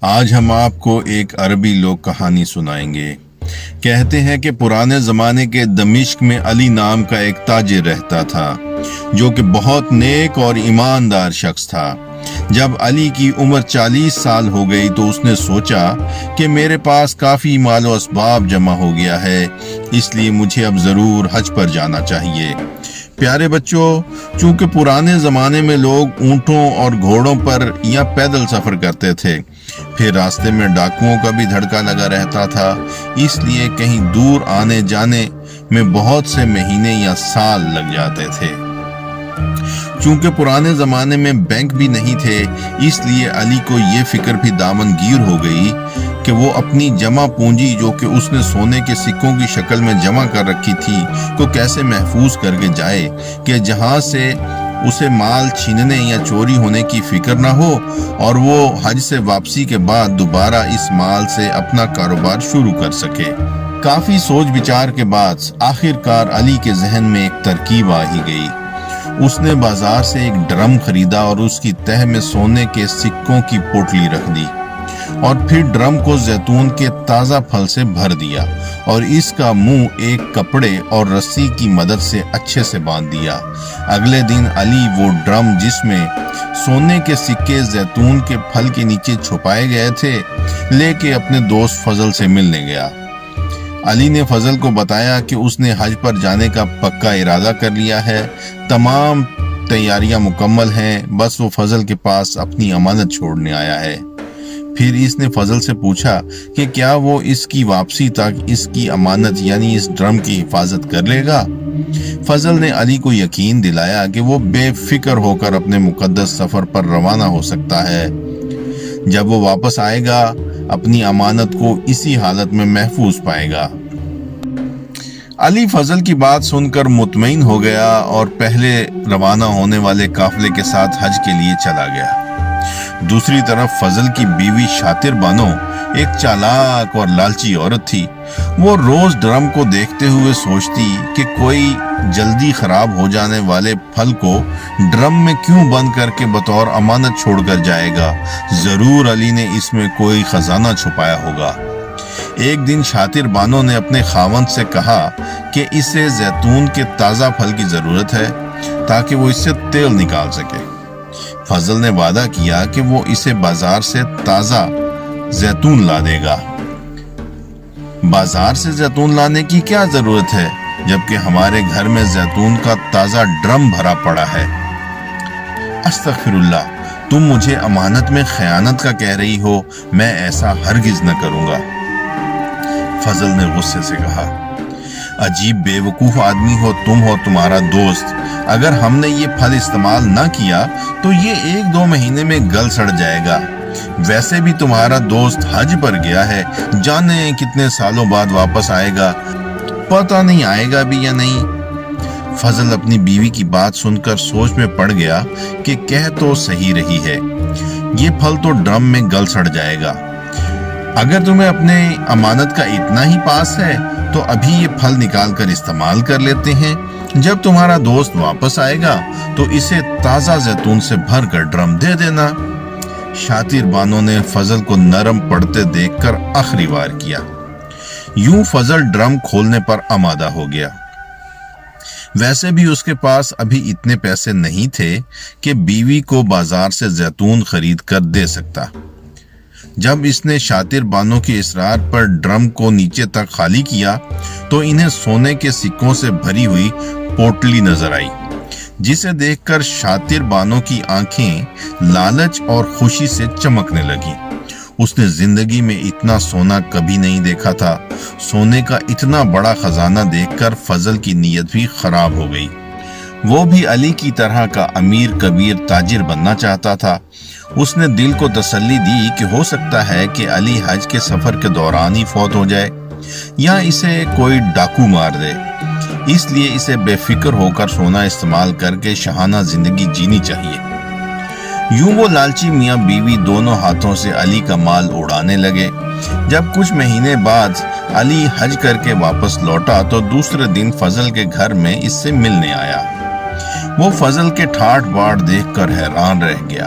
آج ہم آپ کو ایک عربی لوک کہانی سنائیں گے۔ کہتے ہیں کہ پرانے زمانے کے دمشق میں علی نام کا ایک تاجر رہتا تھا جو کہ بہت نیک اور ایماندار شخص تھا۔ جب علی کی عمر 40 سال ہو گئی تو اس نے سوچا کہ میرے پاس کافی مال و اسباب جمع ہو گیا ہے، اس لیے مجھے اب ضرور حج پر جانا چاہیے۔ پیارے بچوں، چونکہ پرانے زمانے میں لوگ اونٹوں اور گھوڑوں پر یا پیدل سفر کرتے تھے، پھر راستے میں ڈاکوؤں کا بھی دھڑکا لگا رہتا تھا، اس لیے کہیں دور آنے جانے میں بہت سے مہینے یا سال لگ جاتے تھے۔ چونکہ پرانے زمانے میں بینک بھی نہیں تھے، اس لیے علی کو یہ فکر بھی دامن گیر ہو گئی کہ وہ اپنی جمع پونجی جو کہ اس نے سونے کے سکوں کی شکل میں جمع کر رکھی تھی کو کیسے محفوظ کر کے جائے کہ جہاں سے اسے مال چھیننے یا چوری ہونے کی فکر نہ ہو اور وہ حج سے واپسی کے بعد دوبارہ اس مال سے اپنا کاروبار شروع کر سکے۔ کافی سوچ بچار کے بعد آخر کار علی کے ذہن میں ایک ترکیب آ ہی گئی۔ اس نے بازار سے ایک ڈرم خریدا اور اس کی تہہ میں سونے کے سکوں کی پوٹلی رکھ دی اور پھر ڈرم کو زیتون کے تازہ پھل سے بھر دیا اور اس کا منہ ایک کپڑے اور رسی کی مدد سے اچھے سے باندھ دیا۔ اگلے دن علی وہ ڈرم جس میں سونے کے سکے زیتون کے پھل کے نیچے چھپائے گئے تھے لے کے اپنے دوست فضل سے ملنے گیا۔ علی نے فضل کو بتایا کہ اس نے حج پر جانے کا پکا ارادہ کر لیا ہے، تمام تیاریاں مکمل ہیں، بس وہ فضل کے پاس اپنی امانت چھوڑنے آیا ہے۔ پھر اس نے فضل سے پوچھا کہ کیا وہ اس کی واپسی تک اس کی امانت یعنی اس ڈرم کی حفاظت کر لے گا۔ فضل نے علی کو یقین دلایا کہ وہ بے فکر ہو کر اپنے مقدس سفر پر روانہ ہو سکتا ہے۔ جب وہ واپس آئے گا اپنی امانت کو اسی حالت میں محفوظ پائے گا۔ علی فضل کی بات سن کر مطمئن ہو گیا اور پہلے روانہ ہونے والے قافلے کے ساتھ حج کے لیے چلا گیا۔ دوسری طرف فضل کی بیوی شاطر بانو ایک چالاک اور لالچی عورت تھی۔ وہ روز ڈرم کو دیکھتے ہوئے سوچتی کہ کوئی جلدی خراب ہو جانے والے پھل کو ڈرم میں کیوں بند کر کے بطور امانت چھوڑ کر جائے گا، ضرور علی نے اس میں کوئی خزانہ چھپایا ہوگا۔ ایک دن شاطر بانو نے اپنے خاوند سے کہا کہ اسے زیتون کے تازہ پھل کی ضرورت ہے تاکہ وہ اس سے تیل نکال سکے۔ فضل نے وعدہ کیا کہ وہ اسے بازار سے تازہ زیتون لا دے گا۔ بازار سے زیتون لانے کی کیا ضرورت ہے جبکہ ہمارے گھر میں زیتون کا تازہ ڈرم بھرا پڑا ہے۔ استغفر اللہ، تم مجھے امانت میں خیانت کا کہہ رہی ہو، میں ایسا ہرگز نہ کروں گا۔ فضل نے غصے سے کہا، عجیب بے وقوف آدمی ہو تم ہو تمہارا دوست، اگر ہم نے یہ پھل استعمال نہ کیا تو یہ 1-2 مہینے میں گل سڑ جائے گا۔ ویسے بھی تمہارا دوست حج پر گیا ہے، جانے کتنے سالوں بعد واپس آئے گا، پتہ نہیں آئے گا بھی یا نہیں۔ فضل اپنی بیوی کی بات سن کر سوچ میں پڑ گیا کہ کہہ تو صحیح رہی ہے، یہ پھل تو ڈرم میں گل سڑ جائے گا۔ اگر تمہیں اپنے امانت کا اتنا ہی پاس ہے تو ابھی یہ پھل نکال کر استعمال کر لیتے ہیں، جب تمہارا دوست واپس آئے گا تو اسے تازہ زیتون سے بھر کر ڈرم دے دینا۔ شاطر بانو نے فضل کو نرم پڑتے دیکھ کر آخری وار کیا۔ یوں فضل ڈرم کھولنے پر آمادہ ہو گیا۔ ویسے بھی اس کے پاس ابھی اتنے پیسے نہیں تھے کہ بیوی کو بازار سے زیتون خرید کر دے سکتا۔ جب اس نے شاطر بانو کی اصرار پر ڈرم کو نیچے تک خالی کیا تو انہیں سونے کے سکوں سے بھری ہوئی پوٹلی نظر آئی، جسے دیکھ کر شاطر بانو کی آنکھیں لالچ اور خوشی سے چمکنے لگیں۔ اس نے زندگی میں اتنا سونا کبھی نہیں دیکھا تھا۔ سونے کا اتنا بڑا خزانہ دیکھ کر فضل کی نیت بھی خراب ہو گئی۔ وہ بھی علی کی طرح کا امیر کبیر تاجر بننا چاہتا تھا۔ اس نے دل کو تسلی دی کہ ہو سکتا ہے کہ علی حج کے سفر کے دوران ہی فوت ہو جائے یا اسے کوئی ڈاکو مار دے، اس لیے اسے بے فکر ہو کر سونا استعمال کر کے شاہانہ زندگی جینی چاہیے۔ یوں وہ لالچی میاں بیوی دونوں ہاتھوں سے علی کا مال اڑانے لگے۔ جب کچھ مہینے بعد علی حج کر کے واپس لوٹا تو دوسرے دن فضل کے گھر میں اس سے ملنے آیا۔ وہ فضل کے ٹھاٹ باٹ دیکھ کر حیران رہ گیا۔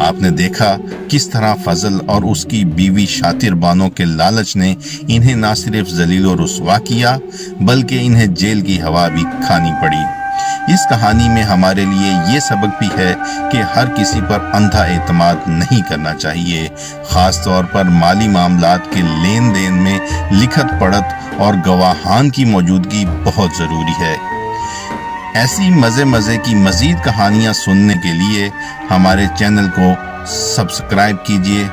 آپ نے دیکھا کس طرح فضل اور اس کی بیوی شاطر بانو کے لالچ نے انہیں نہ صرف ذلیل و رسوا کیا بلکہ انہیں جیل کی ہوا بھی کھانی پڑی۔ اس کہانی میں ہمارے لیے یہ سبق بھی ہے کہ ہر کسی پر اندھا اعتماد نہیں کرنا چاہیے، خاص طور پر مالی معاملات کے لین دین میں لکھت پڑھت اور گواہان کی موجودگی بہت ضروری ہے۔ ایسی مزے کی مزید کہانیاں سننے کے لیے ہمارے چینل کو سبسکرائب کیجیے